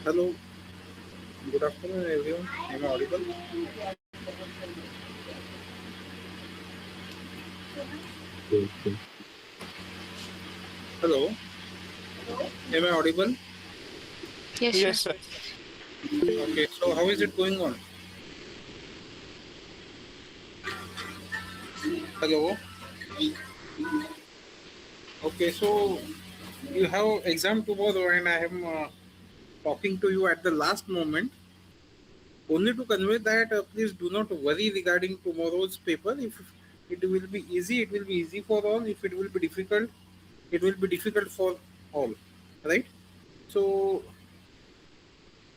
Hello, good afternoon, everyone. Am I audible? Okay. Hello, am I audible? Yes, sure. Yes, sir. Okay, so how is it going on? Hello. Okay, so you have exam tomorrow, and I am talking to you at the last moment, only to convey that please do not worry regarding tomorrow's paper. If it will be easy, it will be easy for all. If it will be difficult, it will be difficult for all. Right? So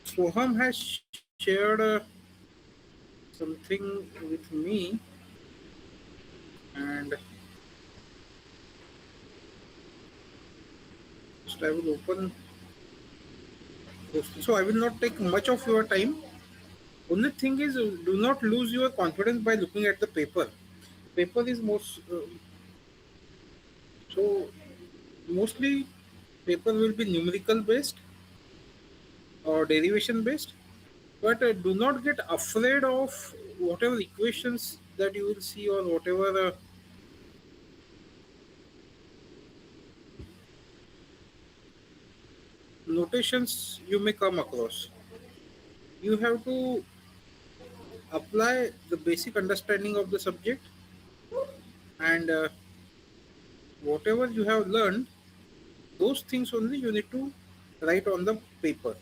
Soham has shared something with me, and just I will open. So I will not take much of your time. Only thing is, do not lose your confidence by looking at the paper. Paper is most so mostly paper will be numerical based or derivation based. But do not get afraid of whatever equations that you will see or whatever notations you may come across. You have to apply the basic understanding of the subject, and whatever you have learned, those things only you need to write on the paper.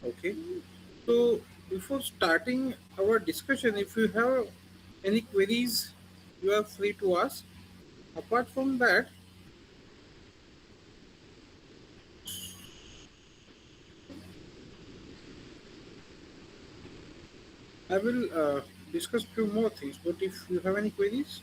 Okay. So before starting our discussion, if you have any queries, you are free to ask. Apart from that, I will discuss few more things. But if you have any queries,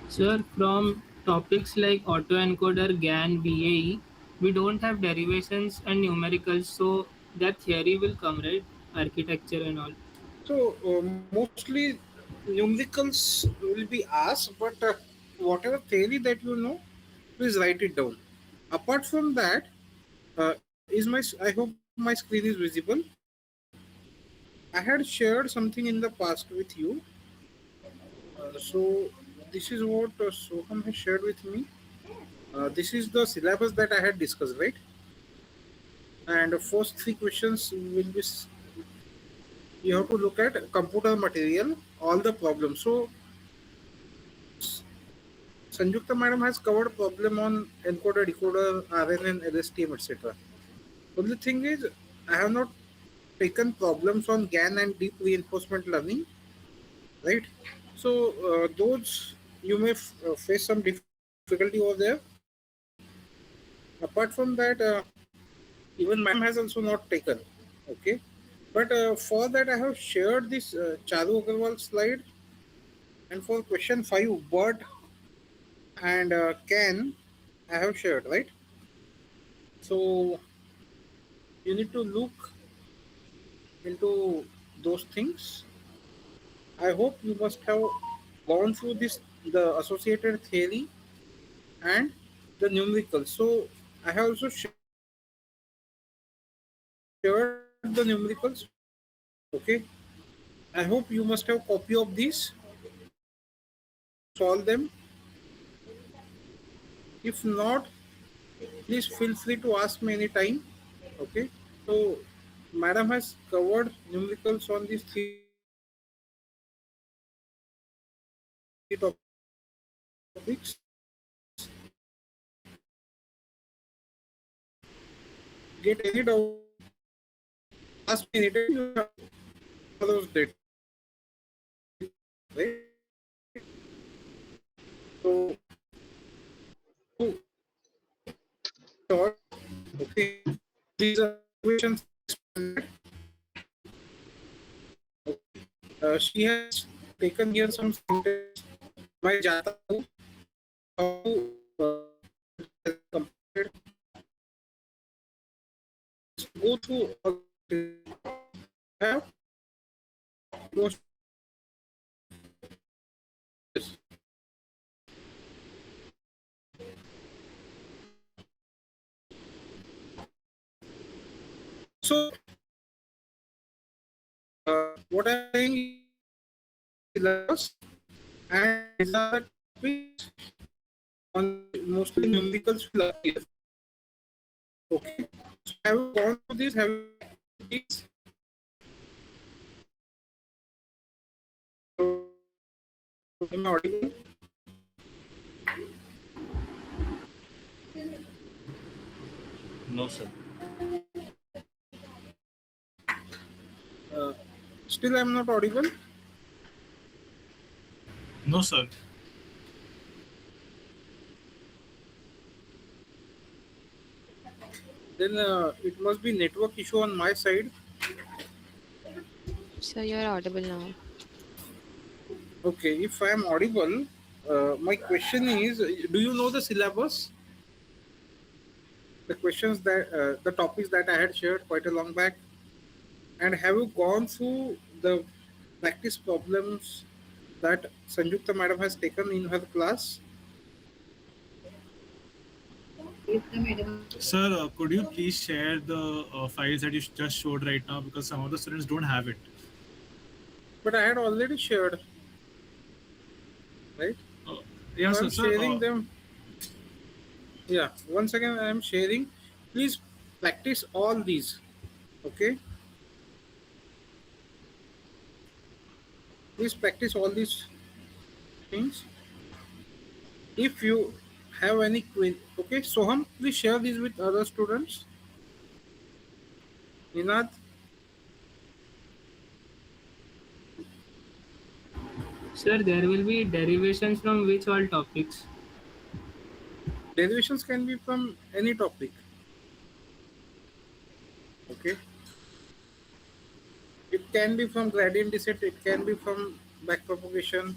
Sir, from topics like autoencoder, GAN, BAE, we don't have derivations and numericals, so that theory will come, right? Architecture and all. so mostly numericals will be asked, but whatever theory that you know, please write it down. Apart from that, is my I hope my screen is visible. I had shared something in the past with you. So this is what Soham has shared with me. This is the syllabus that I had discussed, right? And the first three questions will be you have to look at computer material, all the problems. So Sanjukta madam has covered problem on encoder, decoder, RNN, LSTM, etc. Only thing is, I have not taken problems on GAN and deep reinforcement learning, right? So those you may face some difficulty over there. Apart from that, even madam has also not taken. Okay, but for that I have shared this Charu Agarwal slide, and for question 5, bird and can I have shared, right? So you need to look into those things. I hope you must have gone through this, the associated theory and the numericals. So I have also shared the numericals. Okay. I hope you must have copy of these. You can solve them. If not, please feel free to ask me anytime. Okay. So madam has covered numericals on these three topics. Get any doubt, ask me anytime. You have tomorrow's date, right? So to short, okay. These are questions expanded. She has taken here some sentence. मैं जाता हूँ. How it has completed. Just go through all. Have most yes. So what I'm saying is syllabus, and these are the topics on mostly numericals will appear. Okay. So have you gone through this? Have you these? Am I audible? No, sir. Uh, Still I'm not audible. No, sir. Then it must be network issue on my side. So you're audible now. Okay, if I am audible, my question is: do you know the syllabus? The questions that the topics that I had shared quite a long back, and have you gone through the practice problems that Sanjukta madam has taken in her class? Sir, could you please share the files that you just showed right now, because some of the students don't have it. But I had already shared, right? Uh, yeah, So sir. I'm Sir, sharing them. Yeah, once again I am sharing. Please practice all these. Okay, please practice all these things. If you have any query, okay, Soham, please share these with other students. Ninad, Sir, there will be derivations from which all topics? derivations can be from any topic. Okay, it can be from gradient descent, it can be from backpropagation,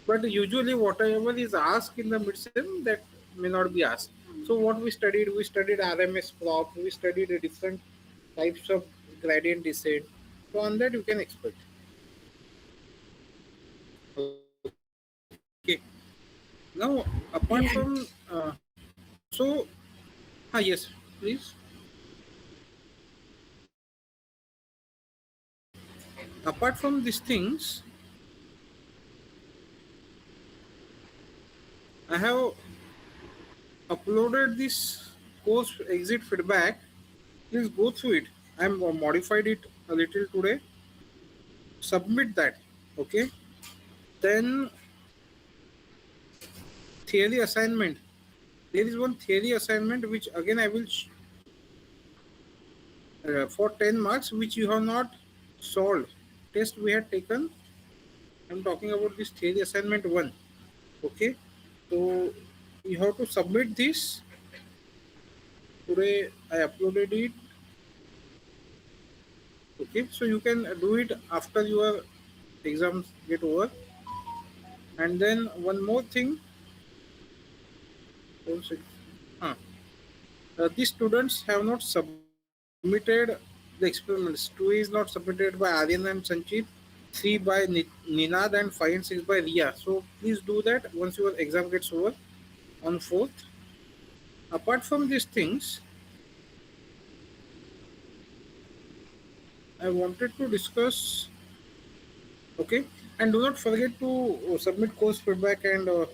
but usually whatever is asked in the midsem that may not be asked. So what we studied RMS prop, we studied different types of gradient descent. So on that you can expect. Okay. Now apart from so yes, please. Apart from these things, I have uploaded this course exit feedback. Please go through it. I'm modified it a little today. Submit that. Okay. Then theory assignment. There is one theory assignment which again I will for 10 marks which you have not solved. Test we had taken. I'm talking about this theory assignment 1. Okay. So you have to submit this. Today I uploaded it. Okay, so you can do it after your exams get over. And then one more thing, uh, these students have not submitted the experiments. 2 is not submitted by Aryan and Sanchit, 3 by Ninad, and 5 and 6 by Ria. So please do that once your exam gets over on 4th. Apart from these things, I wanted to discuss. Okay, and do not forget to submit course feedback and the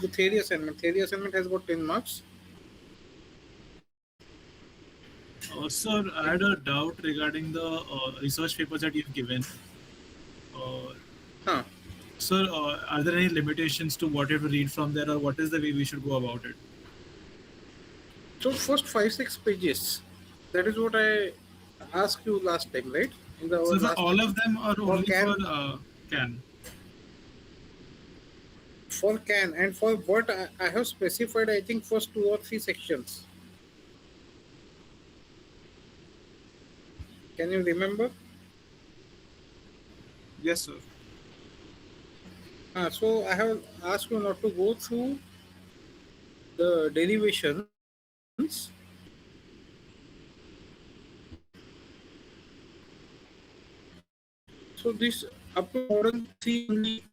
theory assignment. Theory assignment has got 10 marks. sir, I had a doubt regarding the research papers that you've given. Huh. Sir, are there any limitations to what you have to read from there, or what is the way we should go about it? So first 5-6 pages. That is what I asked you last time, right? In the So, sir, last all of them are only CAN. for CAN. For CAN and for what I have specified, I think first 2 or 3 sections. Can you remember? Yes, sir. So I have asked you not to go through the derivations. So this up to model 3 only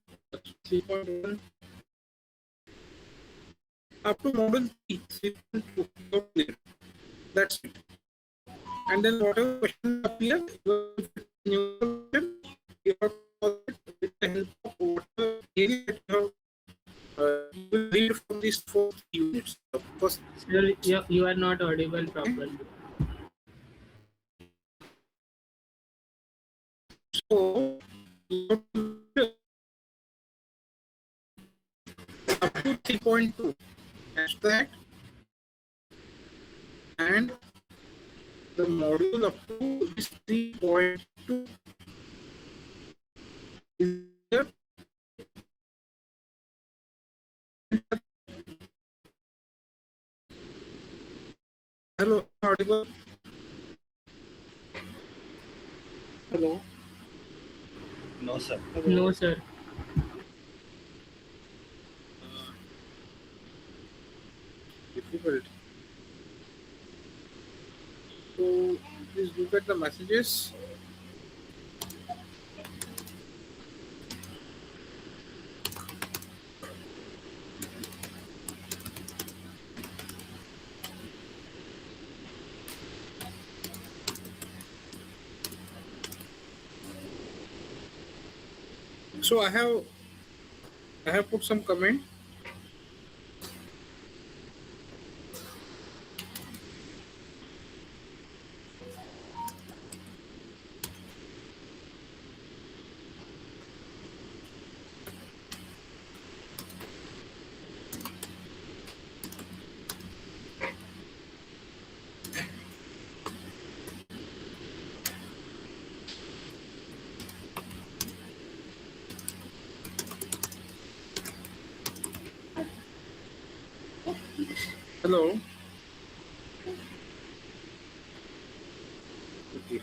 3.1 up to model 3 3.2. That's it. and then whatever question appear, you have to solve it with the help of whatever theory that you will read from these 4 units. The first, Sir, you are not audible properly. so you have to up to 3.2 abstract, and the module up to this 3.2 is the hello audible. Hello. No, sir. No, sir. Difficult. So please look at the messages. So I have put some comment. Hello. Okay.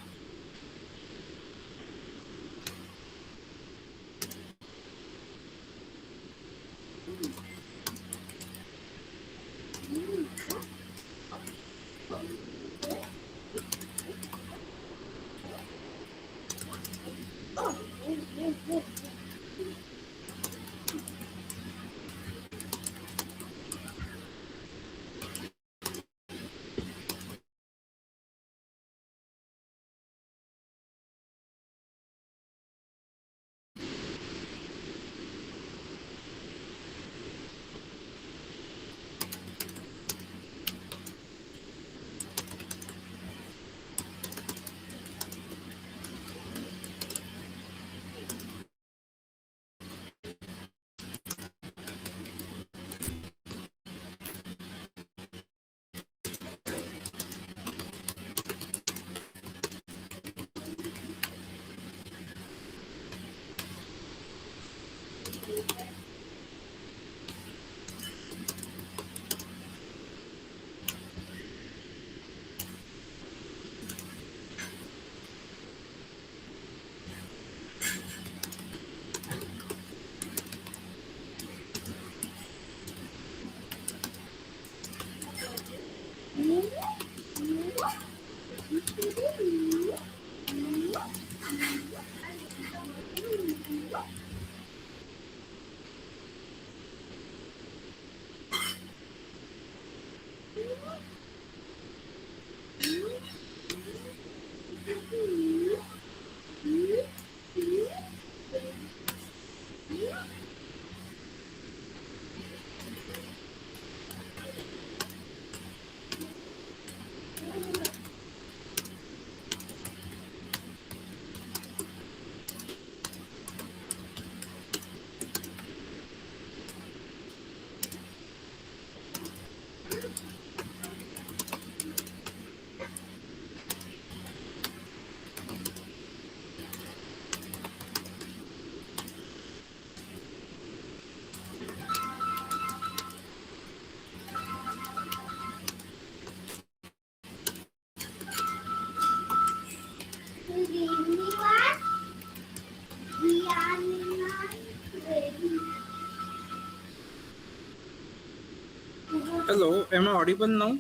Hello, am I audible now?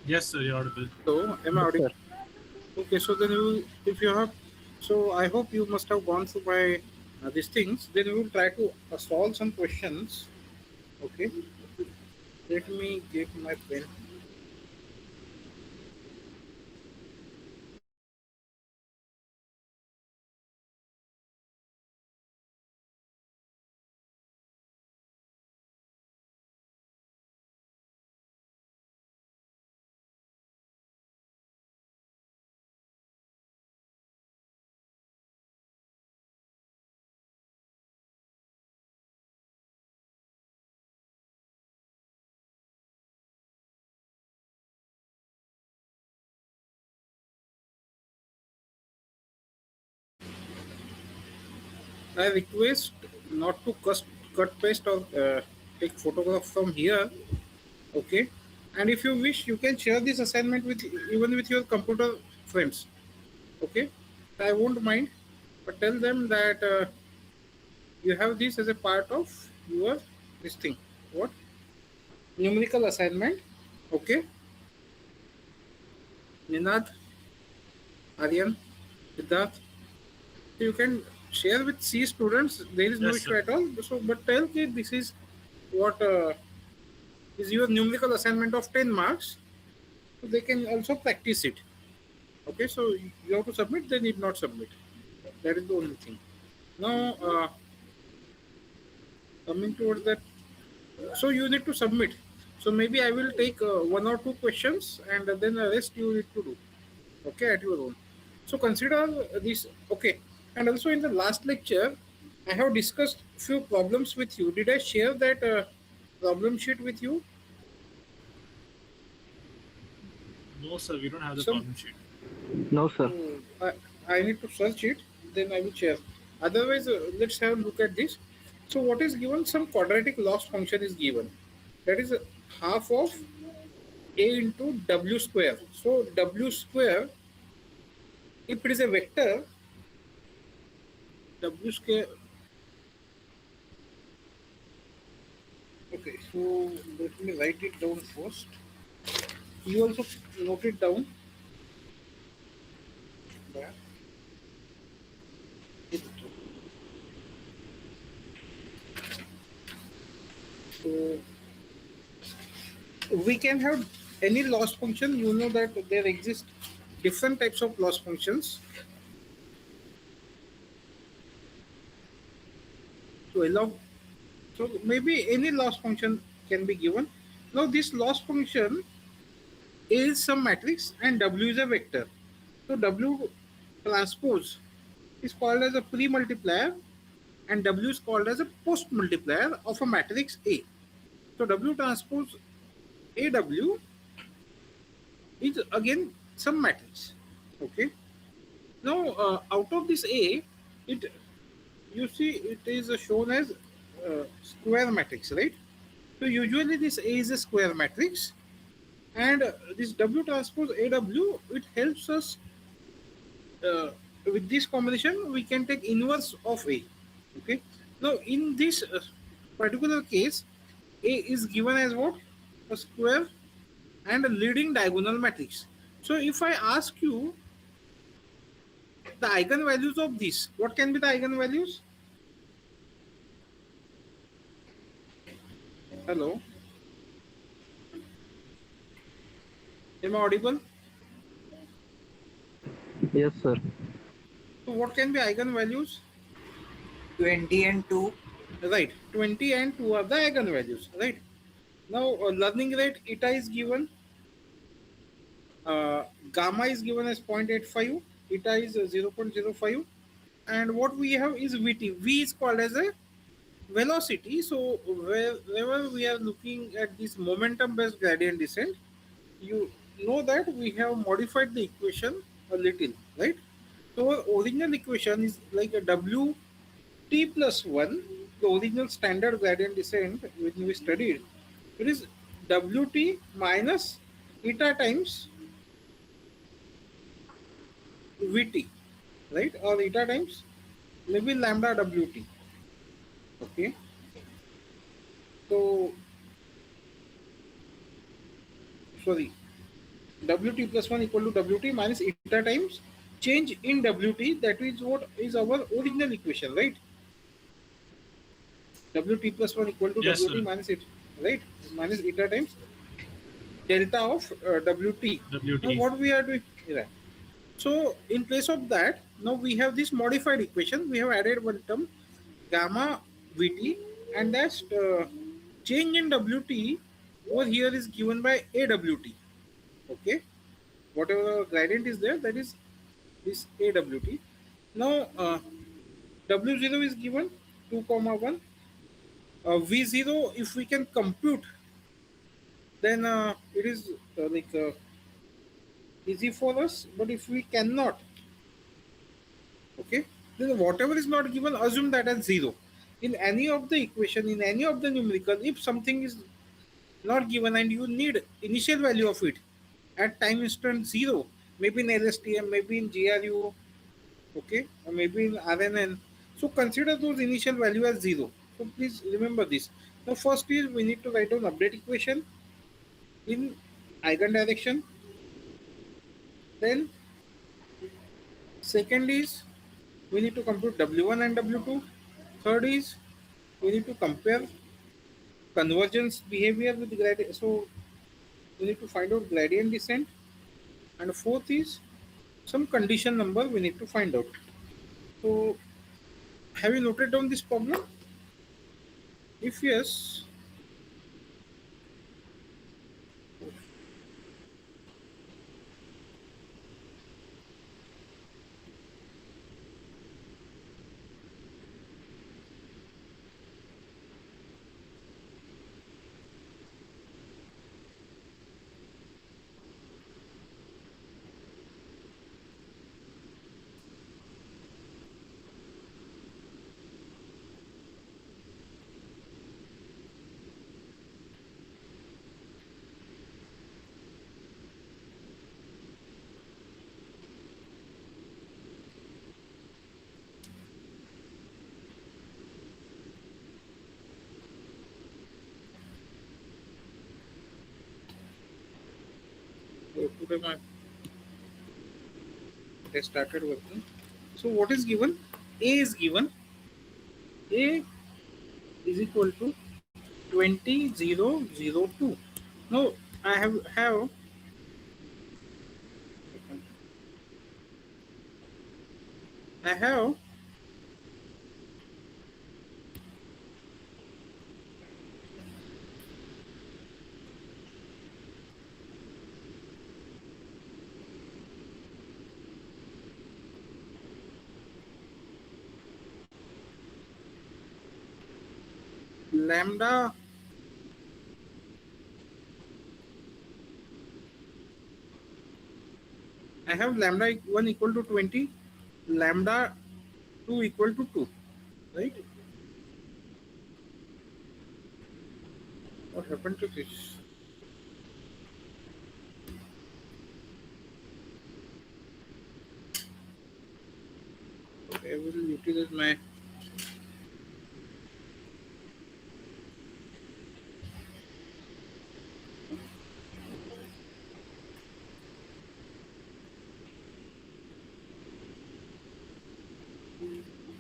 Yes, sir, you're audible. Hello, am I Yes, audible? sir. Okay, so then if you have, so I hope you must have gone through my these things. Then we will try to solve some questions. Okay, let me get my pen. I request not to cut paste or take photograph from here. Okay, and if you wish, you can share this assignment with even with your computer friends. Okay, I won't mind, but tell them that you have this as a part of your this thing. What numerical assignment? Okay, Ninad, Aryan, Siddharth. So you can share with C students. There is no Yes, issue sir. at all. So, but tell that this is what is your numerical assignment of 10 marks. So they can also practice it. Okay, so you have to submit. They need not submit. That is the only thing. Now, coming towards that, so you need to submit. So maybe I will take one or two questions, and then the rest you need to do. Okay, at your own. So consider this. Okay, and also in the last lecture, I have discussed few problems with you. Did I share that problem sheet with you? No, sir, we don't have the Some problem sheet. No, sir. I need to search it, then I will share. Otherwise, let's have a look at this. So what is given? Some quadratic loss function is given. That is half of a into w square. So w square, if it is a vector, w square. Okay, so let me write it down first. You also note it down. There. So we can have any loss function. You know that there exist different types of loss functions. So allow, so maybe any loss function can be given. Now this loss function is some matrix and W is a vector. So W transpose is called as a pre-multiplier and W is called as a post-multiplier of a matrix A. So W transpose AW is again some matrix. Okay. Now out of this A, it you see it is shown as square matrix, right? So usually this A is a square matrix, and this W transpose AW, it helps us with this combination we can take inverse of A. Okay. Now in this particular case, A is given as what? A square and a leading diagonal matrix. So if I ask you the eigenvalues of this, what can be the eigenvalues? Hello, am I audible? Yes, sir. So what can be eigenvalues? 20 and 2. Right, 20 and 2 are the eigenvalues, right? Now learning rate eta is given, gamma is given as 0.85, eta is 0.05, and what we have is Vt. V is called as a velocity. So wherever we are looking at this momentum based gradient descent, you know that we have modified the equation a little, right? So our original equation is like a W t plus 1, the original standard gradient descent when we studied, it is Wt minus eta times Vt, right? Or eta times maybe lambda Wt. Okay. So, sorry, Wt plus 1 equal to Wt minus eta times change in Wt, that is what is our original equation, right? Wt plus 1 equal to Yes, Wt sir. minus it, right? Minus eta times delta of Wt. WT. Now what we are doing, right? So in place of that, now we have this modified equation. We have added one term, gamma Vt, and that change in Wt over here is given by AWt. Okay, whatever gradient is there, that is this AWt. Now W0 is given 2 comma 1. V0, if we can compute, then it is easy for us. But if we cannot, okay, then whatever is not given, assume that as 0. In any of the equation, in any of the numerical, if something is not given and you need initial value of it at time instant 0, maybe in LSTM, maybe in GRU, okay, or maybe in RNN. So consider those initial value as 0. So please remember this. Now first is we need to write down update equation in eigen direction. Then second is we need to compute W1 and W2. Third is we need to compare convergence behavior with gradient. So we need to find out gradient descent. And fourth is some condition number we need to find out. So have you noted down this problem? If yes, so today my it has started working. So what is given? A is given. A is equal to 20,002. Now I have lambda I have lambda 1 equal to 20, lambda 2 equal to 2, right? What happened to this? Okay, I will utilize my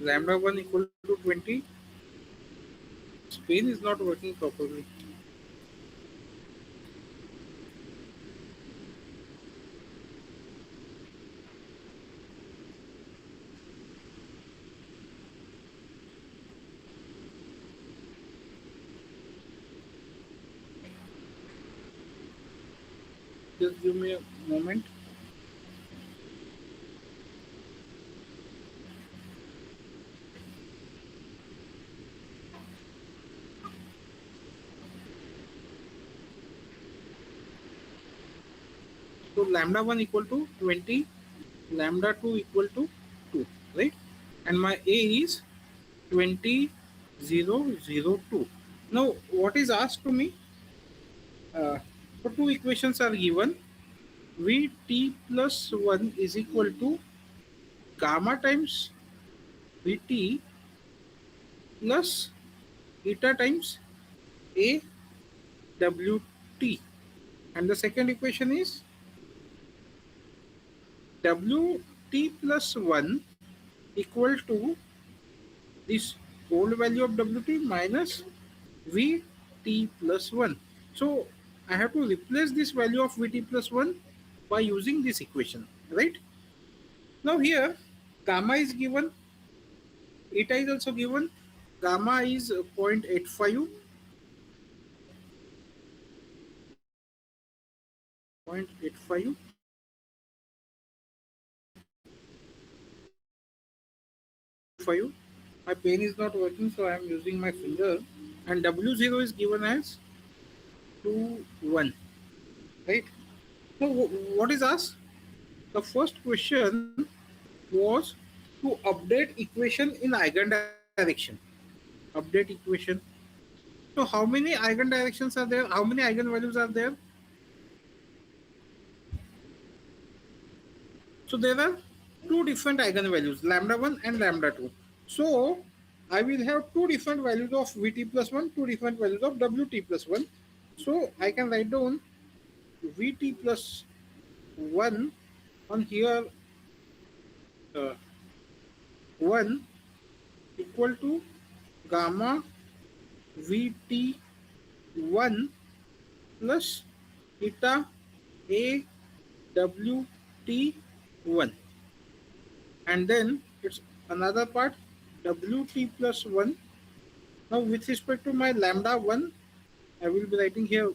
lambda 1 equal to 20. Screen is not working properly. Just give me a moment. So lambda 1 equal to 20, lambda 2 equal to 2, right? And my A is 20,002. Now what is asked to me? So two equations are given. Vt plus 1 is equal to gamma times Vt plus eta times A Wt. And the second equation is Wt plus 1 equal to this old value of Wt minus Vt plus 1. So I have to replace this value of Vt plus 1 by using this equation, right? Now here gamma is given, eta is also given. Gamma is 0.85, 0.85. My pen is not working, so I am using my finger. And W0 is given as 2,1, right? So what is asked? The first question was to update equation in eigendirection. Update equation. So how many eigendirections are there? How many eigenvalues are there? So there are two different eigenvalues, lambda 1 and lambda 2. So I will have two different values of Vt plus 1, two different values of Wt plus 1. So I can write down Vt plus 1 on here, 1 equal to gamma Vt1 plus eta A Wt1, and then it's another part Wt plus 1. Now with respect to my lambda 1, I will be writing here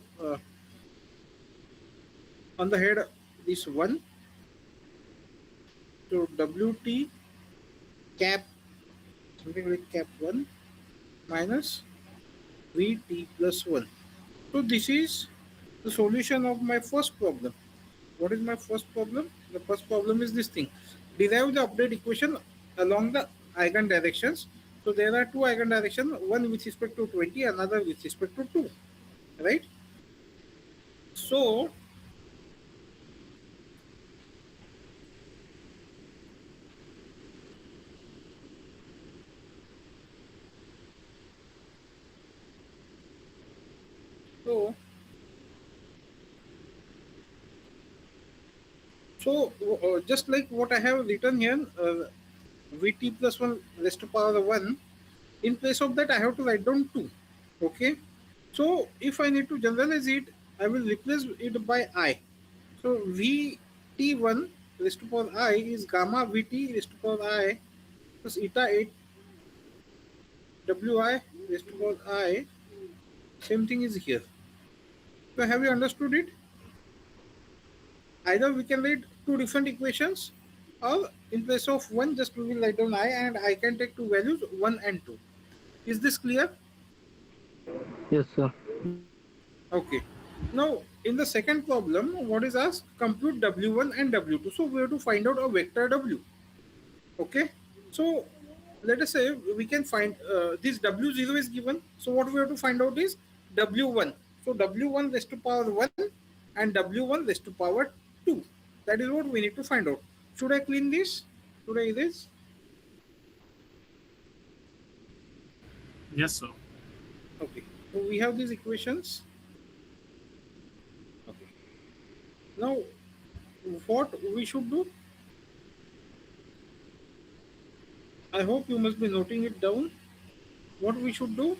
on the head this 1. So Wt cap something like cap 1 minus Vt plus 1. So this is the solution of my first problem. What is my first problem? The first problem is this thing. Derive the update equation along the eigendirections. So there are two eigendirections, one with respect to 20, another with respect to 2. Right? So just like what I have written here, Vt plus 1 raised to power 1, in place of that I have to write down 2. Okay, so if I need to generalize it, I will replace it by I. So Vt1 raised to power I is gamma Vt raised to power I plus eta 8 Wi raised to power I. Same thing is here. So have you understood it? Either we can write two different equations, or in place of one just we will write down I, and I can take two values 1 and 2. Is this clear? Yes, sir. Okay. Now in the second problem, what is asked? Compute W1 and W2. So we have to find out a vector W. Okay. So let us say we can find this W0 is given. So what we have to find out is W1. So W1 raised to power 1 and W1 raised to power 2. That is what we need to find out. Should I clean this? Should I erase? Yes, sir. Okay. So we have these equations. Okay. Now what we should do? I hope you must be noting it down. What we should do?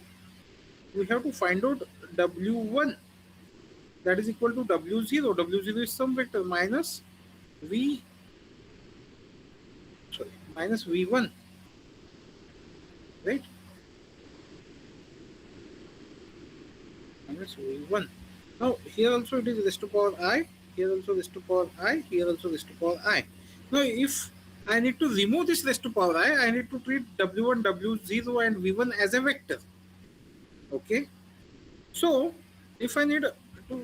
We have to find out W1. That is equal to W0. W0 is some vector minus minus V1. Right? Minus V1. Now here also it is raised to power I. Here also raised to power I. Here also raised to power I. Now if I need to remove this raised to power I need to treat W1, W0 and V1 as a vector. Okay. So if I need to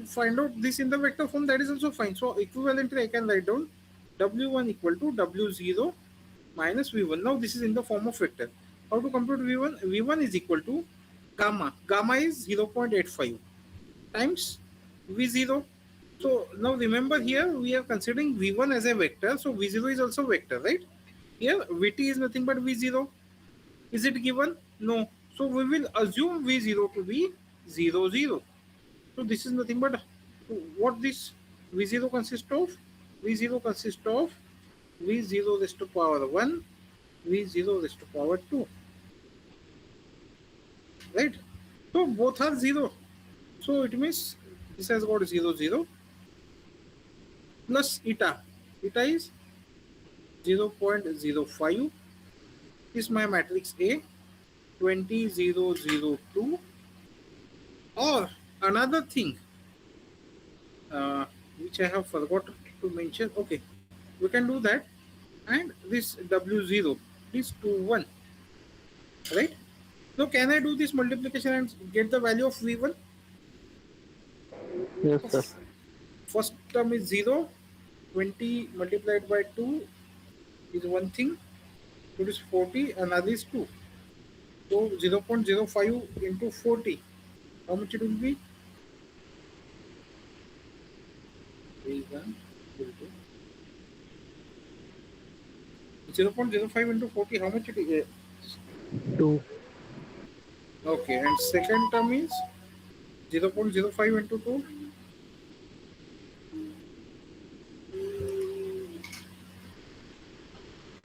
find out this in the vector form, that is also fine. So equivalently I can write down W1 equal to W0 minus V1. Now this is in the form of vector. How to compute V1? V1 is equal to gamma. Gamma is 0.85 times V0. So now remember here we are considering V1 as a vector. So V0 is also vector, right? Here Vt is nothing but V0. Is it given? No. So we will assume V0 to be 0, 0. So this is nothing but what this V0 consists of? V0 consists of V0 raised to power 1, V0 raised to power 2. Right? So both are 0. So it means this has got 0, 0 plus eta. Eta is 0.05 is my matrix A, 20, 0, 0, 2. Or another thing which I have forgot to mention. Okay, we can do that. And this W0 is 2, 1. Right? So can I do this multiplication and get the value of V1? Yes, sir. First term is 0. 20 multiplied by 2 is one thing. It is 40, another is 2. So 0.05 into 40. How much it will be? 0.05 into 40, how much it is? 2. Okay, and second term is 0.05 into 2.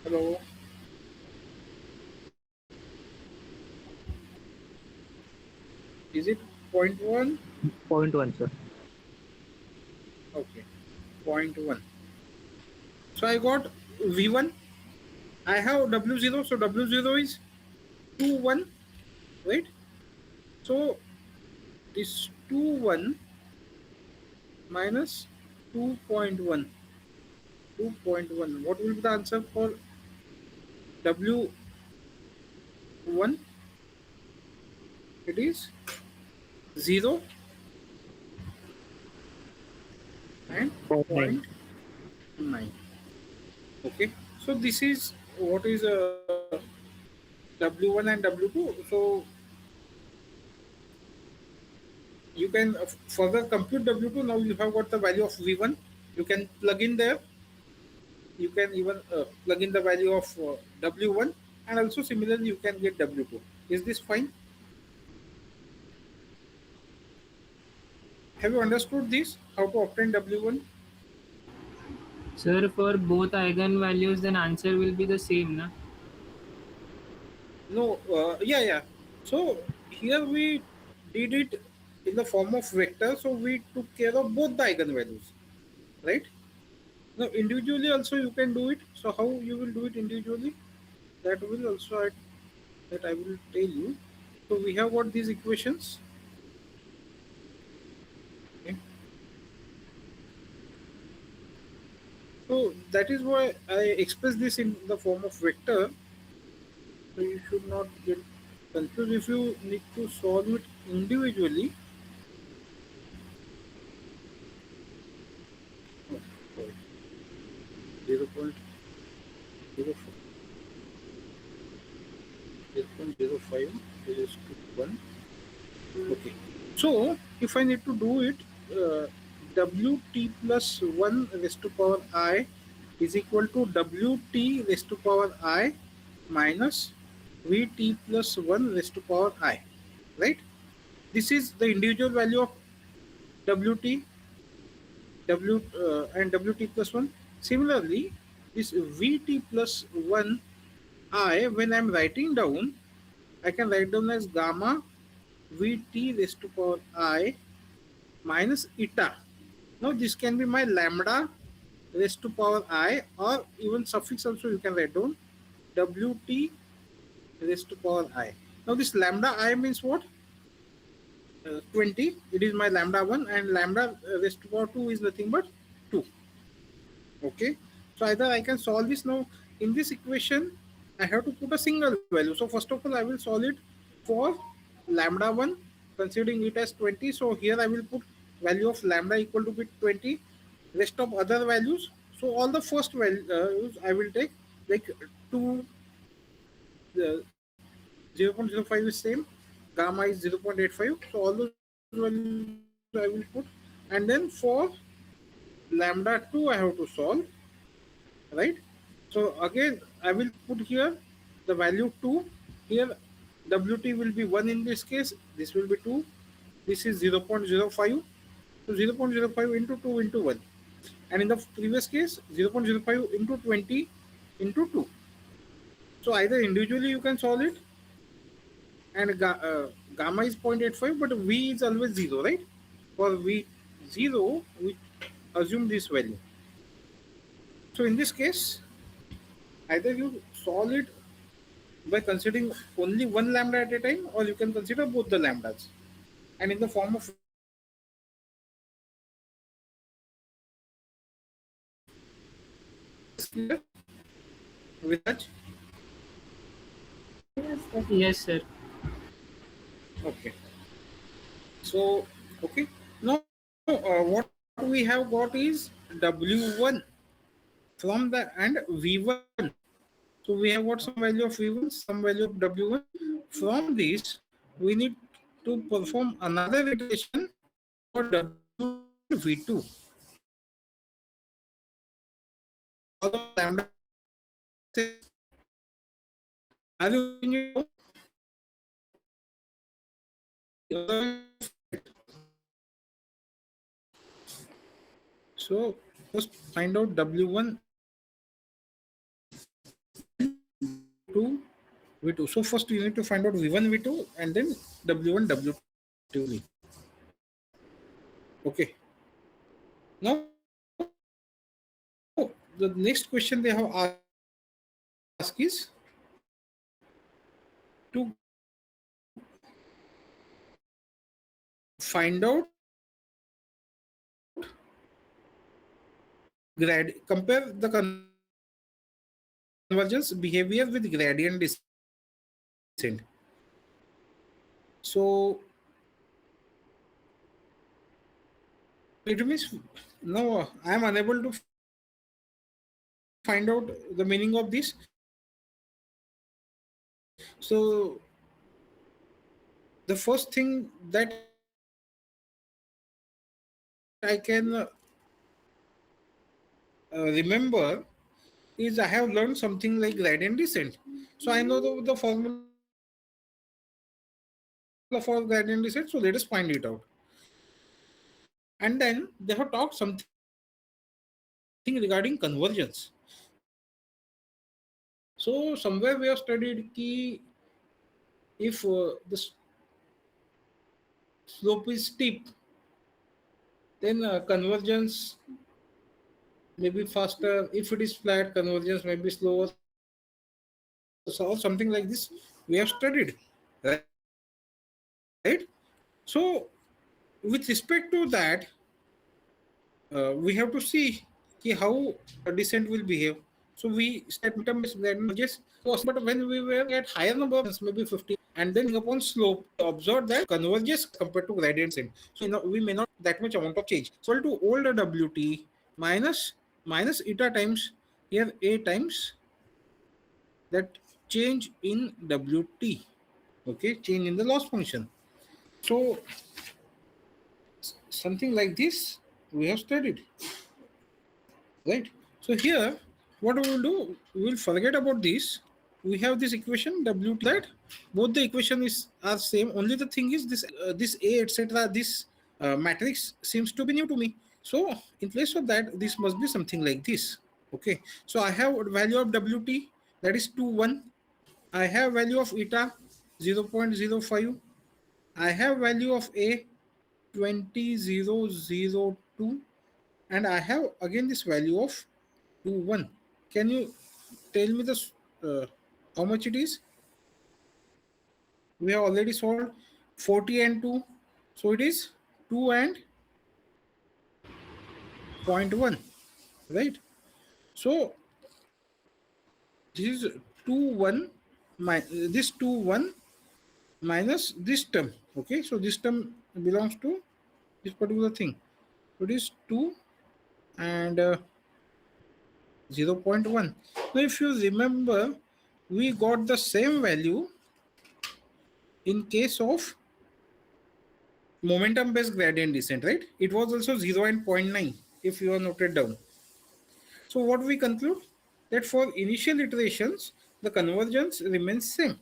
Hello. Is it 0.1? 0.1, sir. Okay, 0.1. So I got V1. I have W0, so W0 is 2, 1, right? So this 2, 1 minus 2.1. 2.1. What will be the answer for W1? It is 0 and 0.9. 0.9. Okay, so this is what is W1 and W2. So you can further compute W2. Now you have got the value of V1. You can plug in there. You can even plug in the value of W1, and also similarly you can get W2. Is this fine? Have you understood this? How to obtain W1? Sir, for both eigenvalues, then answer will be the same, na? No, yeah. So here we did it in the form of vector. So we took care of both the eigenvalues, right? Now individually also you can do it. So how you will do it individually? That will also that I will tell you. So we have got these equations. Okay. So that is why I express this in the form of vector. So you should not get confused if you need to solve it individually. 0.05 is to 1. Okay. So if I need to do it, Wt plus 1 raised to power I is equal to Wt raised to power I minus Vt plus 1 raised to power I. Right? This is the individual value of Wt, and Wt plus 1. Similarly, this Vt plus 1 I, when I'm writing down, I can write down as gamma Vt raised to power I minus eta. Now this can be my lambda raised to power I, or even suffix also you can write down Wt raised to power I. Now this lambda I means what? 20. It is my lambda 1, and lambda raised to power 2 is nothing but 2. Okay. So either I can solve this now. In this equation, I have to put a single value. So first of all, I will solve it for lambda 1, considering it as 20. So here I will put value of lambda equal to be 20. Rest of other values. So all the first values I will take, like 2, 0.05 is same, gamma is 0.85. So all those values I will put. And then for lambda 2 I have to solve, right? So again I will put here the value 2. Here Wt will be 1 in this case, this will be 2, this is 0.05. So 0.05 into 2 into 1, and in the previous case 0.05 into 20 into 2. So either individually you can solve it, and gamma is 0.85, but V is always 0, right? For V0 we assume this value. So in this case, either you solve it by considering only one lambda at a time, or you can consider both the lambdas. And in the form of with that, Yes, sir. okay. So okay, now what we have got is W1 from the and V1 So we have got some value of V1, some value of W1. From this, we need to perform another iteration for W V2. Although lambda, are you so first find out W1 2 V2. So first you need to find out V1 V2 and then W1 W2. Okay. Now the next question they have asked is to find out compare the convergence behavior with gradient descent. So it means no, I am unable to find out the meaning of this. So the first thing that I can remember is I have learned something like gradient descent. So I know the formula for gradient descent. So let us find it out. And then they have talked something regarding convergence. So somewhere we have studied key if the slope is steep, then convergence may be faster. If it is flat, convergence may be slower. So something like this we have studied, right? So with respect to that, we have to see how a descent will behave. So we start midterm gradient, but when we were at higher number of maybe 50, and then upon slope, observe that converges compared to gradient descent. So we may not that much amount of change. So to older WT minus eta times here A times that change in WT. Okay, change in the loss function. So something like this we have studied, right? So here what we will do, we will forget about this. We have this equation W that both the equation are same, only the thing is this A etc. this matrix seems to be new to me. So in place of that, this must be something like this. Okay, so I have value of WT, that is 2 1. I have value of eta 0.05. I have value of A 20,002, and I have again this value of 2 1. Can you tell me this how much it is? We have already solved 40 and 2, so it is 2 and 0.1, right? So this is 2 1 this 2 1 minus this term. Okay, so this term belongs to this particular thing. So it is 2 and 0.1. Now if you remember, we got the same value in case of momentum based gradient descent, right? It was also 0 and 0.9 if you are noted down. So what we conclude, that for initial iterations the convergence remains same,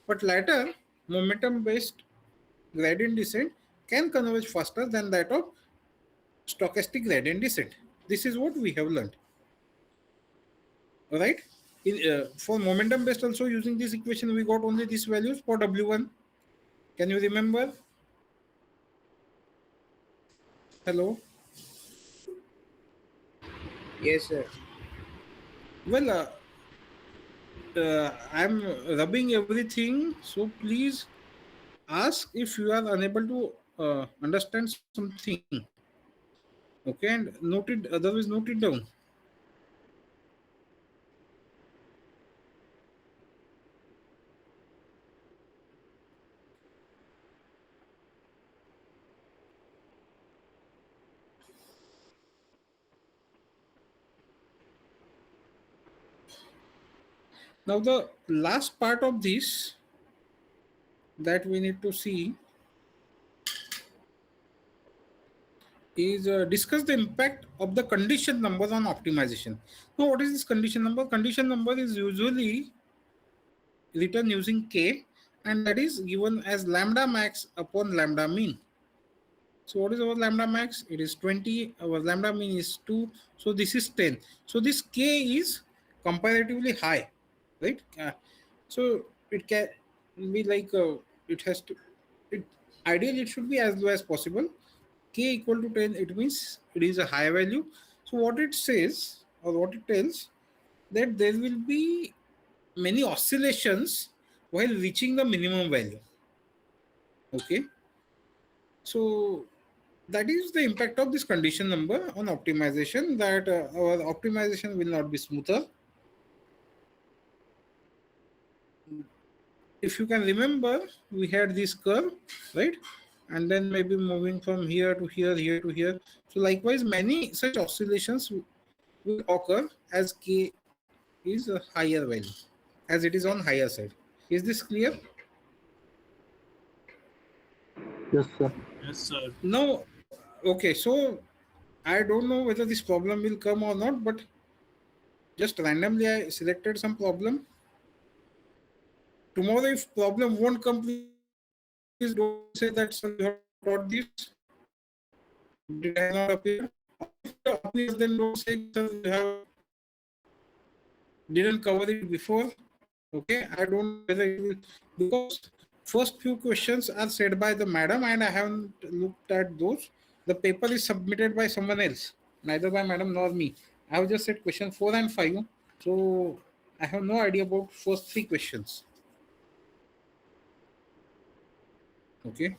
but later momentum based gradient descent can converge faster than that of stochastic gradient descent. This is what we have learned. All right. For momentum based also, using this equation we got only these values for W1. Can you remember? Hello. Yes, sir. Well, I'm rubbing everything, so please ask if you are unable to understand something. Okay, and note it, otherwise note it down. Now the last part of this that we need to see is discuss the impact of the condition number on optimization. Now, what is this condition number? Condition number is usually written using k, and that is given as lambda max upon lambda mean. So what is our lambda max? It is 20. Our lambda mean is 2. So this is 10. So this k is comparatively high, right? So it can be like it has to. Ideally it should be as low as possible. K equal to 10. It means it is a high value. So what it says or what it tells that there will be many oscillations while reaching the minimum value. Okay. So that is the impact of this condition number on optimization, that our optimization will not be smoother. If you can remember, we had this curve, right? And then maybe moving from here to here, here to here. So likewise, many such oscillations will occur as k is a higher value, as it is on higher side. Is this clear? Yes, sir. Yes, sir. Now, okay, so I don't know whether this problem will come or not, but just randomly I selected some problem. Tomorrow, if problem won't come, please don't say that, sir, you have got this. Did I not appear? If it appears, then don't say, sir, you have didn't cover it before. Okay, I don't know whether it will, because first few questions are said by the madam and I haven't looked at those. The paper is submitted by someone else, neither by madam nor me. I have just said question 4 and 5. So I have no idea about first 3 questions. Okay.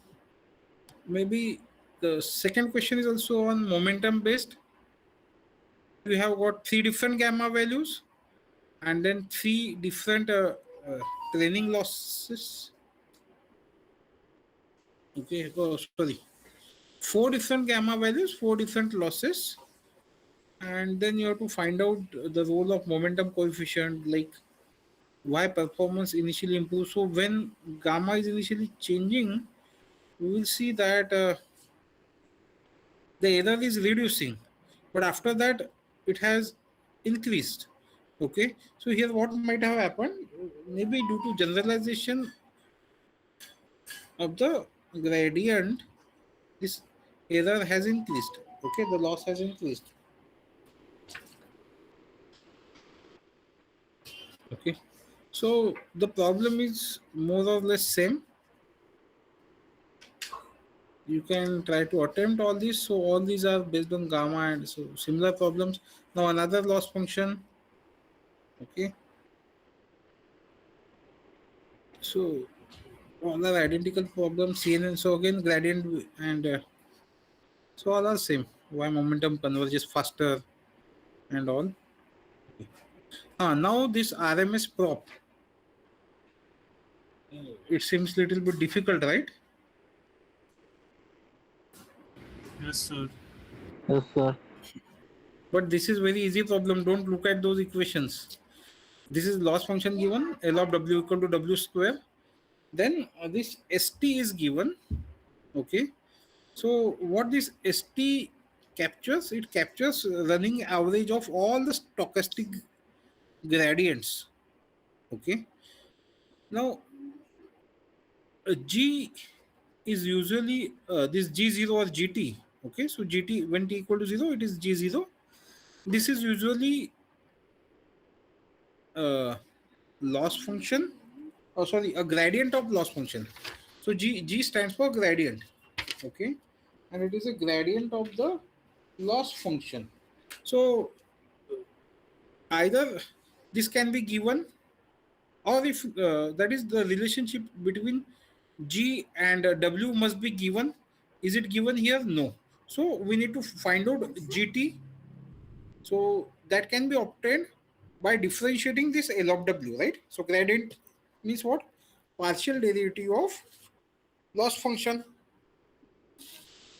Maybe the second question is also on momentum based. We have got 3 different gamma values and then 3 different training losses. Okay, oh, sorry. 4 different gamma values, 4 different losses. And then you have to find out the role of momentum coefficient, like why performance initially improves. So when gamma is initially changing, we will see that the error is reducing, but after that it has increased. Okay, so here what might have happened, maybe due to generalization of the gradient, this error has increased. Okay, the loss has increased. Okay, so the problem is more or less same. You can try to attempt all these. So all these are based on gamma and so similar problems. Now another loss function. Okay, so all are identical problems, CNN. So again gradient and so all are same. Why momentum converges faster and all. Now this RMS prop. It seems little bit difficult, right? Yes, sir. Yes, sir. But this is very easy problem. Don't look at those equations. This is loss function given, L of W equal to W square. Then this ST is given. Okay. So what this ST captures, it captures running average of all the stochastic gradients. Okay. Now G is usually this G0 or GT. Okay. So GT when T equal to 0, it is G0. This is usually loss function, oh sorry, a gradient of loss function. So G stands for gradient. Okay, and it is a gradient of the loss function. So either this can be given, or if that is the relationship between G and W must be given. Is it given here? No. So we need to find out GT. So that can be obtained by differentiating this L of W, right? So gradient means what? Partial derivative of loss function.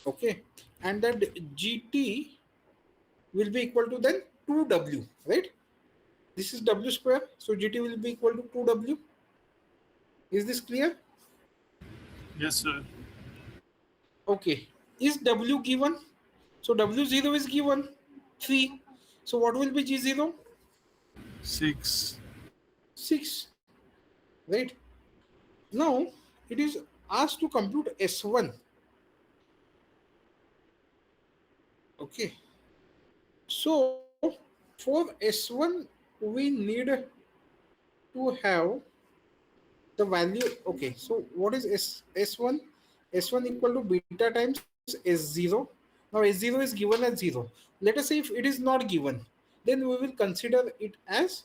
Okay, and that GT will be equal to then 2W, right? This is W square. So GT will be equal to 2W. Is this clear? Yes, sir. Okay. Is W given? So W0 is given 3. So what will be G0? 6. 6. Right? Now it is asked to compute S1. Okay. So for S1, we need to have the value. Okay. So what is S1? S1 equal to beta times S0. Now S0 is given as 0. Let us say if it is not given, then we will consider it as,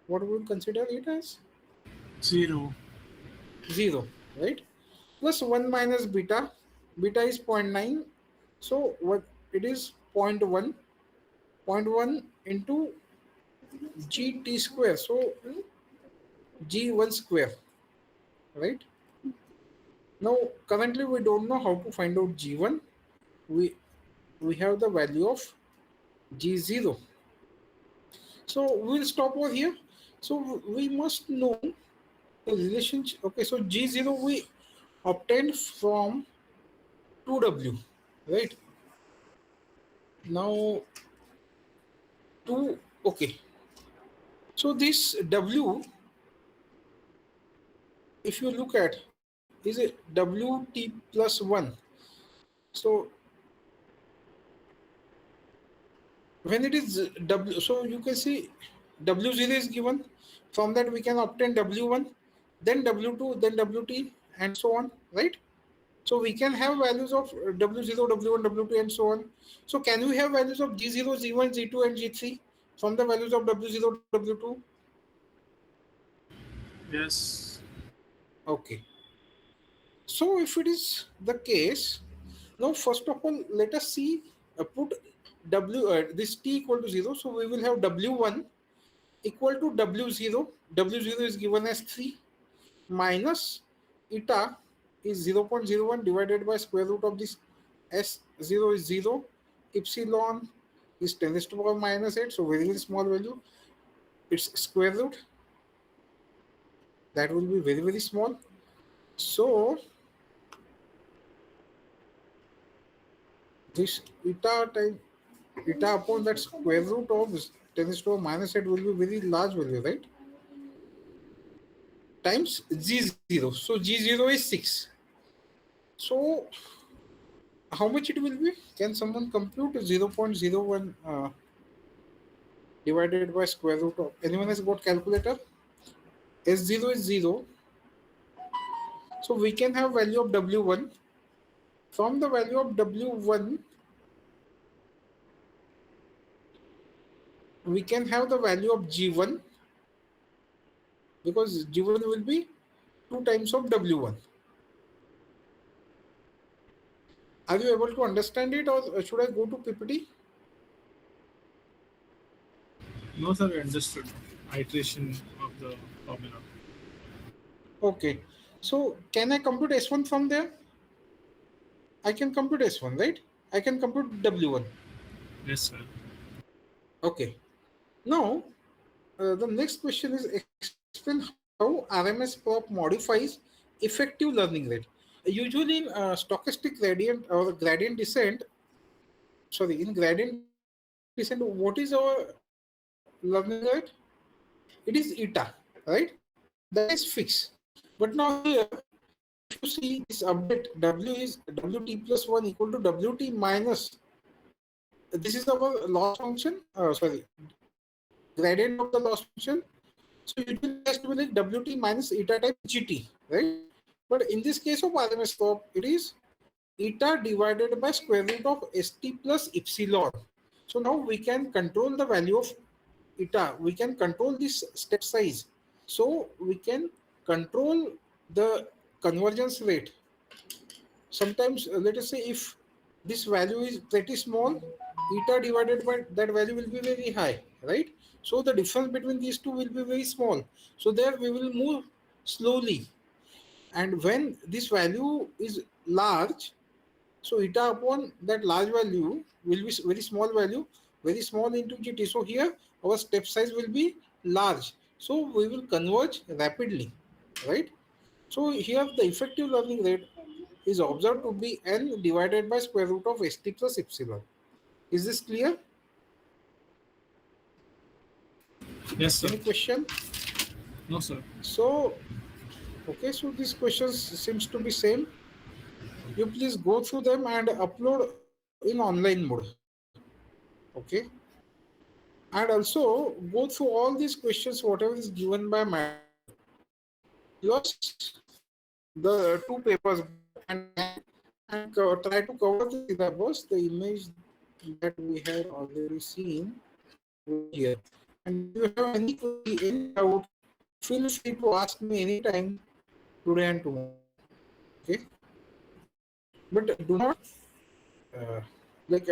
what we will consider it as? 0. 0, right? Plus 1 minus beta. Beta is 0.9. So what it is 0.1. 0.1 into gt square. So g1 square, right? Now currently we don't know how to find out g1. We have the value of g0. So we'll stop over here. So we must know the relationship. Okay, so g0 we obtained from 2w, right? Now 2, okay. So this w, if you look at, is a wt plus 1. So when it is w, so you can see w0 is given. From that we can obtain w1, then w2, then wt, and so on, right? So we can have values of w0, w1, w2, and so on. So can we have values of g0, g1, g2, and g3 from the values of w0, w2? Yes. Okay. So if it is the case, now first of all, let us see, put this t equal to 0. So we will have w1 equal to w0. W0 is given as 3 minus eta is 0.01 divided by square root of this S0 is 0. Epsilon is 10 raised to the power minus 8. So very, very small value. Its square root. That will be very, very small. So this eta upon that square root of 10 raised to the power minus 8 will be very large value, right? Times G0. So G0 is 6. So how much it will be? Can someone compute 0.01 divided by square root of, anyone has got calculator? S0 is 0. So we can have value of W1. From the value of W1, we can have the value of G1, because G1 will be 2 times of W1. Are you able to understand it, or should I go to PPT? No, sir, we understood. Iteration of the formula. Okay. So can I compute S1 from there? I can compute S1, right? I can compute W1. Yes, sir. Okay. Now, the next question is explain how RMS prop modifies effective learning rate. Usually in stochastic gradient or gradient descent, in gradient descent, what is our learning rate? It is eta, right? That is fixed. But now here, if you see this update, W is Wt plus 1 equal to Wt minus, this is our loss function, gradient of the loss function. So it will just be like Wt minus eta times Gt, right? But in this case of RMS prop, it is eta divided by square root of St plus epsilon. So now we can control the value of eta. We can control this step size. So we can control the convergence rate. Sometimes, let us say if this value is pretty small, eta divided by that value will be very high, right? So the difference between these two will be very small. So there we will move slowly. And when this value is large, so eta upon that large value will be very small value. very small integer. So here our step size will be large. So we will converge rapidly, right? So here the effective learning rate is observed to be n divided by square root of st plus epsilon. Is this clear? Yes, sir. Any question? No, sir. So, okay, so these questions seems to be same. You please go through them and upload in online mode. Okay. And also go through all these questions, whatever is given by madam. Just the two papers and try to cover the syllabus, the image that we had already seen here. And if you have any query, any doubt, feel free to ask me anytime today and tomorrow. Okay. But do not uh, like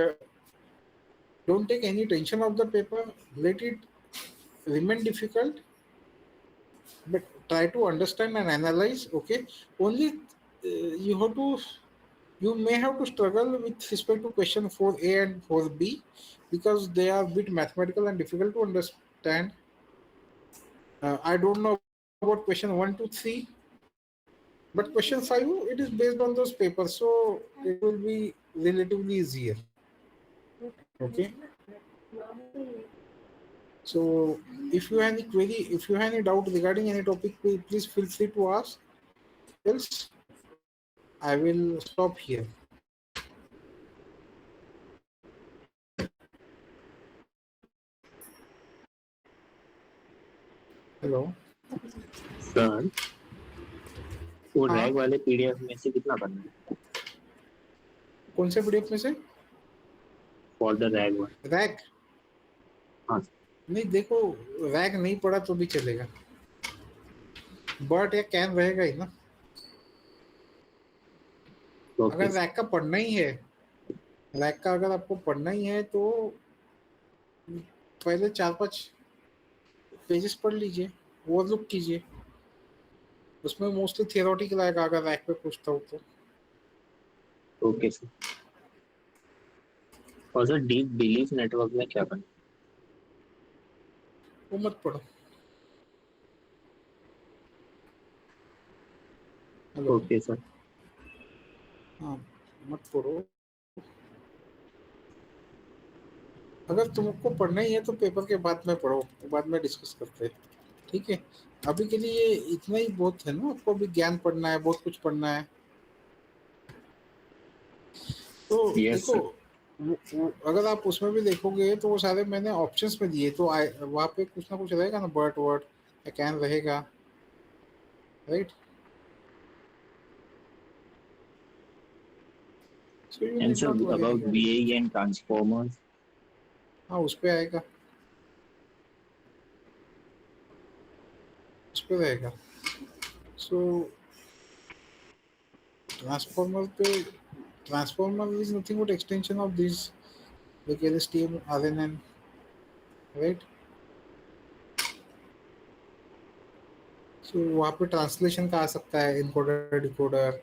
don't take any tension of the paper. Let it remain difficult, but try to understand and analyze. Okay. Only you may have to struggle with respect to question 4a and 4b because they are a bit mathematical and difficult to understand. I don't know about question 1 to 3, but question 5 it is based on those papers, so it will be relatively easier. Okay. So if you have any query, if you have any doubt regarding any topic, please feel free to ask. Else, I will stop here. Hello. Sir वो हाँ? Rag वाले PDF में से कितना करना है कौन से पीडीएफ में से? For the rag one? Rag हाँ नहीं, देखो रैग नहीं पड़ा तो भी चलेगा, बट या कैन रहेगा ही ना. ओके अगर रैग का पढ़ना ही है, रैग का अगर आपको पढ़ना ही है तो पहले 4-5 पेजेस पढ़ लीजिए, ओवरलुक कीजिए. उसमें मोस्टली थियोरेटिकल आएगा अगर रैग पे पूछता हो तो. Okay sir. और सर डीप बिलीफ नेटवर्क में क्या करना? वो मत पढ़ो. हेलो. Okay sir. हाँ, मत पढ़ो. अगर तुमको पढ़ना ही है तो पेपर के बाद में पढ़ो, बाद में डिस्कस करते हैं. ठीक है, अभी के लिए इतना ही बहुत है ना. आपको अभी ज्ञान पढ़ना है, बहुत कुछ पढ़ना है. तो Yes, देखो अगर आप उसमें भी देखोगे तो वो सारे मैंने ऑप्शंस में दिए, तो वहाँ पे कुछ ना कुछ रहेगा ना, बट वर्ड या कैन रहेगा, right. So you And need sir, not worry. about VAE and transformers? हाँ, उस पे आएगा, उस पे रहेगा. सो transformer is nothing but extension of this, like LSTM, RNN, right. सो वहाँ पे ट्रांसलेशन का आ सकता है, इनकोडर डिकोडर,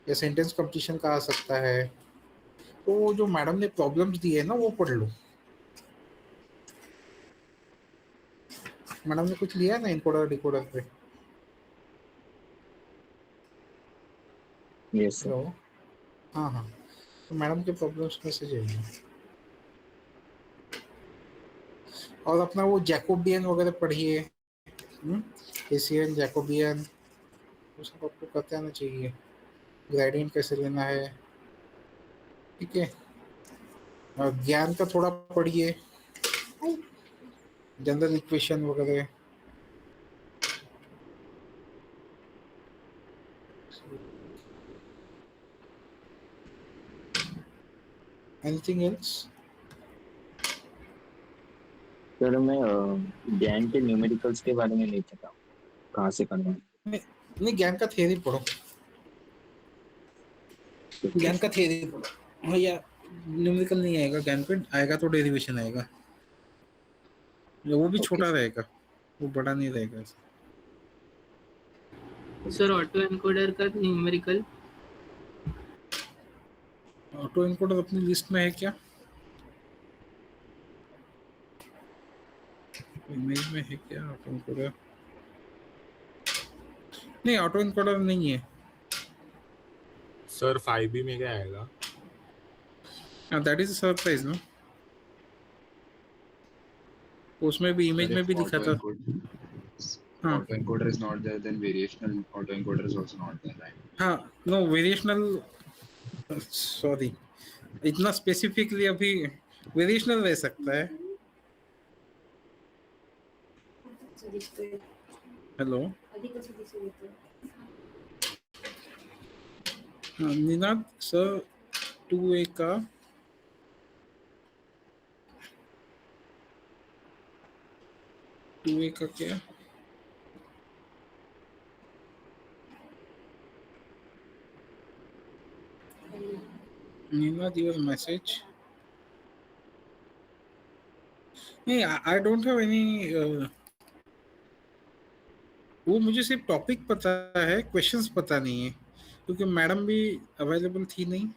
या सेंटेंस कंप्लीशन का आ सकता है. तो वो जो मैडम ने प्रॉब्लम्स दिए है ना, वो पढ़ लो. मैडम ने कुछ लिया ना इनकोडर डिकोडर पे. Yes sir. हेलो. हाँ हाँ, तो मैडम के प्रॉब्लम्स में से जाइए. और अपना वो जैकोबियन वगैरह पढ़िए. एशियन जैकोबियन वो सब आपको पता आना चाहिए. ग्रेडियंट कैसे लेना है, ठीक है. और ज्ञान का थोड़ा पढ़िए, जनरल इक्वेशन वगैरह. Anything else? सर मैं ज्ञान के न्यूमेरिकल्स के बारे में नहीं पता, कहाँ से करना है? नहीं, ज्ञान का थियरी पढ़ो. ज्ञान का थियरी पढ़ो भैया. न्यूमेरिकल नहीं आएगा ज्ञान पे, आएगा तो डेरिवेशन आएगा. वो भी छोटा रहेगा, वो बड़ा नहीं रहेगा. सर ऑटो एनकोडर का न्यूमेरिकल? ऑटो एनकोडर अपनी लिस्ट में है क्या? इमेज में है क्या ऑटो एनकोडर? नहीं, ऑटो एनकोडर नहीं है। सर 5B में क्या आएगा? That is surprise no. उसमें भी इमेज Sir, में if भी दिखा था। हाँ autoencoder is not there, then variational autoencoder is also not there, right? हाँ, नो वेरिएशनल, सॉरी, इतना स्पेसिफिकली अभी वेरिएशनल रह सकता है। हेलो हाँ, निनाद सर 2A का क्या? Ninad your message. नहीं, आई डोंट हैव एनी। वो मुझे सिर्फ टॉपिक पता है, क्वेश्चंस पता नहीं है, क्योंकि मैडम भी अवेलेबल थी नहीं।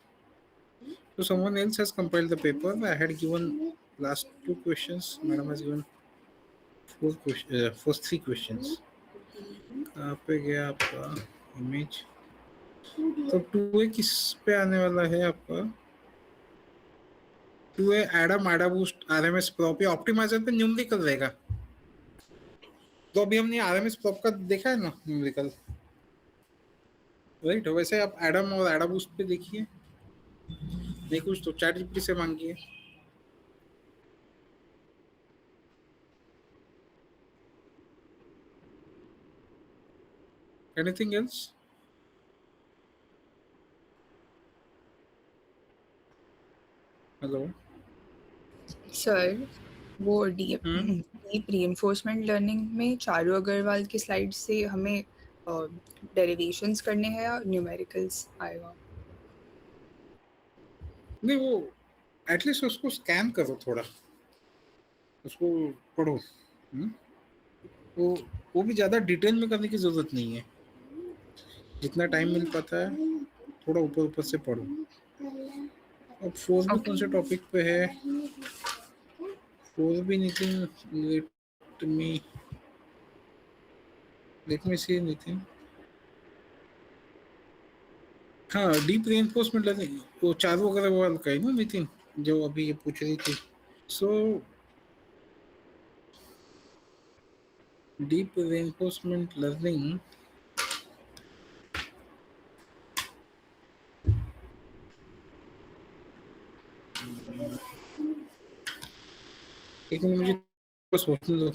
So someone else has compiled the paper. I had given last 2 questions. Madam has given 4 first 3 questions. कहाँ पे गया आपका इमेज? तो 2A किस पे आने वाला है आपका? 2A एडा बूस्ट आरएमएस प्रॉप या ऑप्टिमाइजर पे न्यूमेरिकल रहेगा। तो अभी हमने आरएमएस प्रॉप का देखा है ना न्यूमेरिकल, राइट? वैसे आप एडम और एडा बूस्ट पे देखिए, नहीं कुछ तो चैट जीपीटी से मांगिए। Anything else? हेलो सर, वो हम्म डीप रीइंफोर्समेंट लर्निंग में चारू अग्रवाल की स्लाइड से हमें डेरिवेशंस करने हैं या न्यूमेरिकल्स आएगा? नहीं, वो एटलीस्ट उसको स्कैन करो, थोड़ा उसको पढ़ो। हम्म? वो भी ज़्यादा डिटेल में करने की ज़रूरत नहीं है, जितना टाइम मिल पाता है थोड़ा ऊपर ऊपर से पढ़ो। अब 4 भी कौन से टॉपिक पे है? 4 भी नितिन, लेट मी सी नितिन। हाँ, डीप रीइंफोर्समेंट लर्निंग वो चारू अग्रवाल का है ना नितिन, जो अभी ये पूछ रही थी। सो डीप रीइंफोर्समेंट लर्निंग एक मिनट, मुझे बस सोचने दो।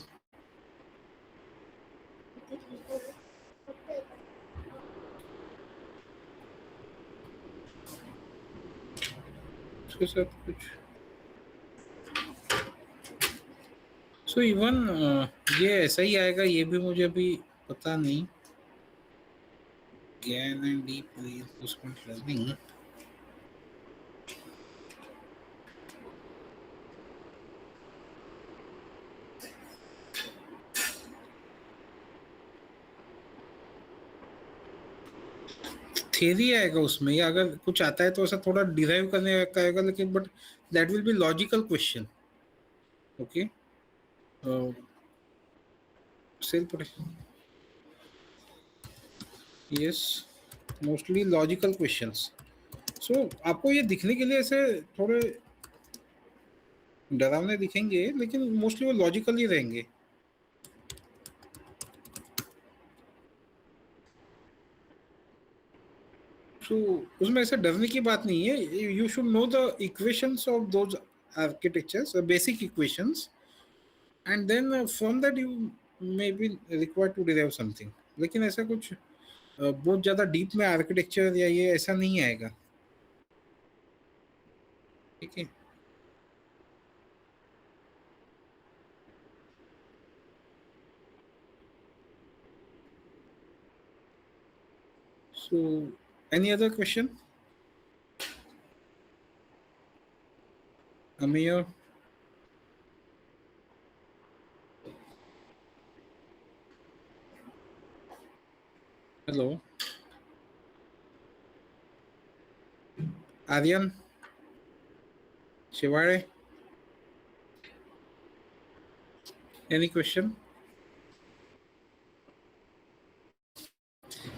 उसके साथ कुछ सो इवन ये ऐसा ही आएगा, ये भी मुझे अभी पता नहीं। ज्ञान and deep reinforcement learning, theory आएगा उसमें, या अगर कुछ आता है तो ऐसा थोड़ा डिराइव करने का आएगा, लेकिन but that will be logical question. Okay, self yes, mostly logical questions. So आपको ये दिखने के लिए ऐसे थोड़े डरावने दिखेंगे, लेकिन मोस्टली वो लॉजिकल ही रहेंगे। सो उसमें ऐसे डरने की बात नहीं है। You should know the equations of those architectures, basic equations, and then from that you may be required to derive something. लेकिन ऐसा कुछ बहुत ज़्यादा डीप में आर्किटेक्चर या ये ऐसा नहीं आएगा, ठीक है? So any other question? Amir, hello, Aryan, Shivade, Any question?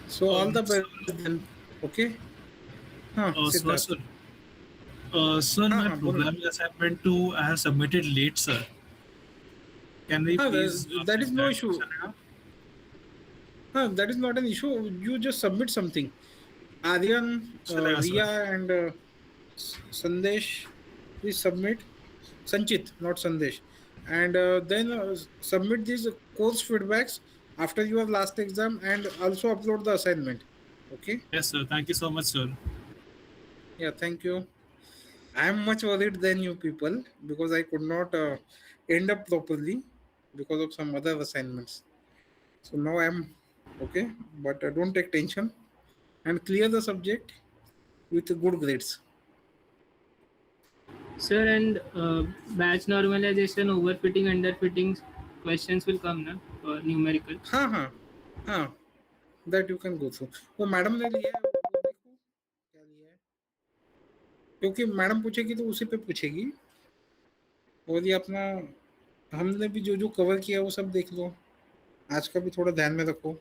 So all the best then. Okay. So, Siddharth. sir, sir, my हाँ, बोलो। programming assignment too I have submitted late, sir. Can we हाँ, please that is fix no that issue. question now? That is not an issue. You just submit something. Aryan, Chaleगा, sir. Ria, and Sandesh, please submit. Sanchit, not Sandesh. And then submit these course feedbacks after your last exam and also upload the assignment. Okay? Yes, sir. Thank you so much, sir. Yeah, thank you. I am much worried than you people because I could not end up properly because of some other assignments. So now I am okay, but don't take tension and clear the subject with good grades. Sir, and batch normalization, overfitting, underfitting questions will come na numerical. हाँ, that you can go through. वो madam ने लिया है, वो देखो क्या लिया है, क्योंकि मैडम पूछेगी तो उसी पे पूछेगी। और ये अपना हमने भी जो जो कवर किया वो सब देख लो, आज का भी थोड़ा ध्यान में रखो,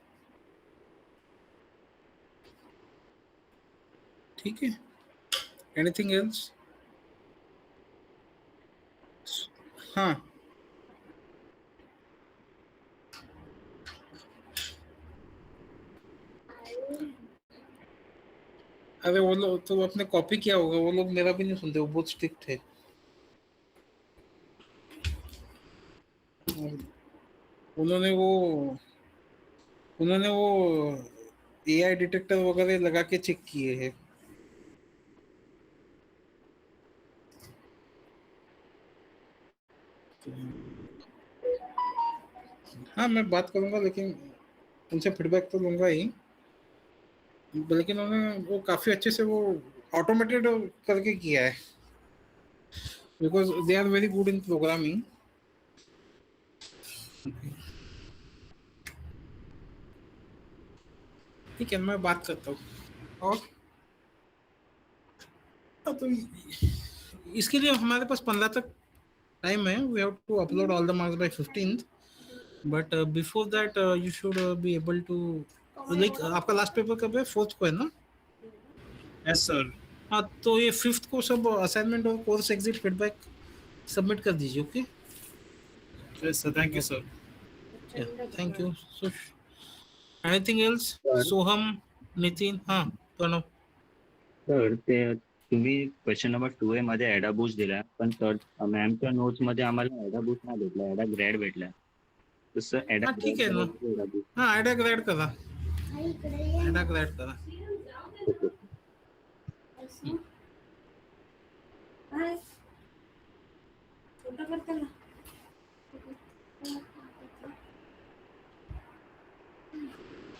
ठीक है? Anything else? हाँ, अरे वो लोग तो अपने कॉपी किया होगा, वो लोग मेरा भी नहीं सुनते, वो बहुत स्ट्रिक्ट है। उन्होंने वो एआई डिटेक्टर वगैरह लगा के चेक किए हैं। हाँ, मैं बात करूंगा, लेकिन उनसे फीडबैक तो लूंगा ही, लेकिन उन्होंने वो काफी अच्छे से वो ऑटोमेटेड करके किया है, because they are very good in programming. ठीक है, मैं बात करता हूँ। और तो इसके लिए हमारे पास 15 तक टाइम है। We have to upload all the marks by 15th, but before that you should be able to, like आपका लास्ट पेपर कब है? 4th को है ना? Yes, sir. हाँ, तो ये 5th को सब असाइनमेंट और कोर्स एग्जिट फीडबैक सबमिट कर दीजिए। Okay? Yes, sir. Thank you, sir. Thank you. So anything else? Soham, Nitin? हाँ, प्रणव। तर ते तुम्ही क्वेश्चन नंबर 2A मध्ये ऍडा बूस्ट दिलाय, पण तर मॅमच्या नोट्स मध्ये आम्हाला ऍडा बूस्ट नाही भेटला, ऍडा ग्रेड भेटलाय. तसं ऍडा हाँ, ठीक है ना। हाँ, एडा ग्रेड करा, एडा ग्रेड करा।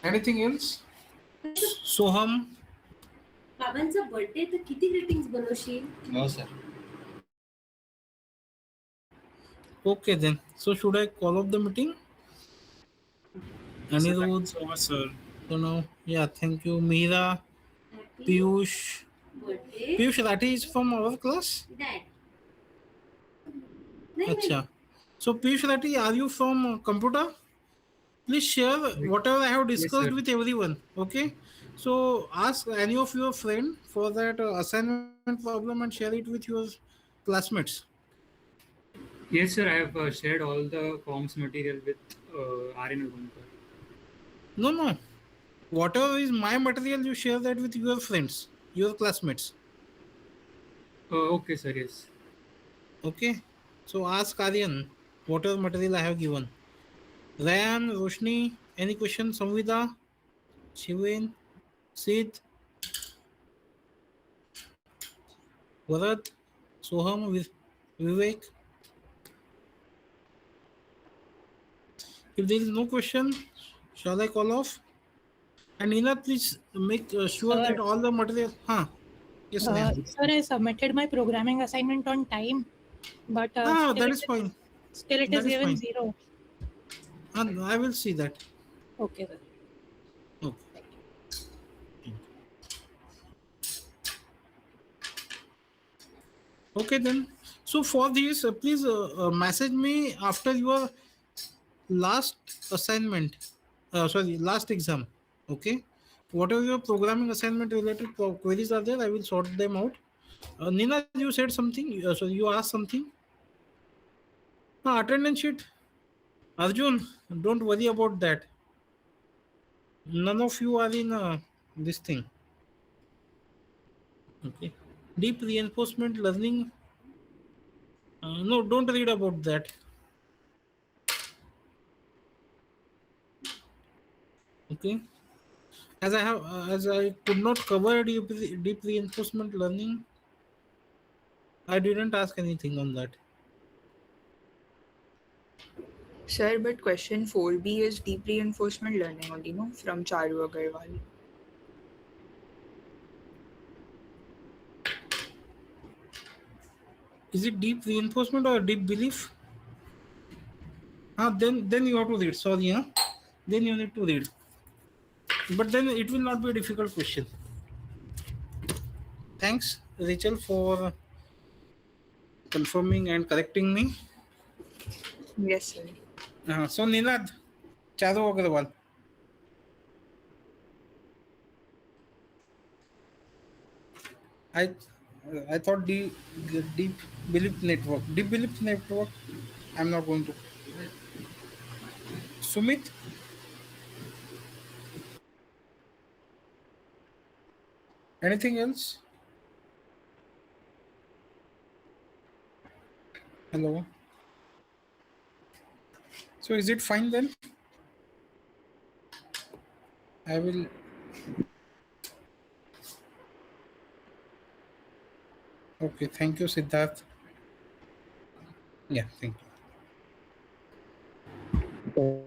Anything else? सोहम? बाबांचा बर्थडे तर किती ग्रीटिंग्स बनवशील? No, sir. Okay then. So should I call off the meeting? Thank you Anirudh, so much, sir. Pranav, yeah, thank you. Meera, Piyush. Birthday Piyush Rathi is from our class? Dad नाही Acha. So Piyush Rathi, are you from computer? Please share whatever I have discussed with everyone. Okay. So ask any of your friend for that assignment problem and share it with your classmates. Yes, sir. I have shared all the comms material with Aryan Agunkar. No. Whatever is my material, you share that with your friends, your classmates. Okay, sir. Yes. Okay. So ask Aryan whatever material I have given. Ryan, Roshni, any question? Samvida, Shiven, Sid, Bharat, Soham, Vivek. If there is no question, shall I call off? And Nina, please make sure that all the material. Yes, ma'am. Sir, I submitted my programming assignment on time, but That is fine. Still it That is is given fine. 0. I will see that. Okay, sir. Okay. Okay then. So for this, please message me after your last assignment, last exam. Okay, whatever your programming assignment related queries are there, I will sort them out. Nina, you said something. So you asked something. Attendance sheet. Arjun, don't worry about that. None of you are in this thing. Okay. Deep reinforcement learning. No, don't read about that. Okay. As I could not cover deep reinforcement learning, I didn't ask anything on that. Sir, but question 4B is deep reinforcement learning only, no? From Charu Agarwal. Is it deep reinforcement or deep belief? Then you have to read. Sorry, then you need to read. But then it will not be a difficult question. Thanks, Rachel, for confirming and correcting me. Yes, sir. So Nilad, Charu Agarwal. I thought deep belief network. Deep belief network. I'm not going to. Sumit. Anything else? Hello. So is it fine then? I will. Okay. Thank you, Siddharth. Yeah. Thank you.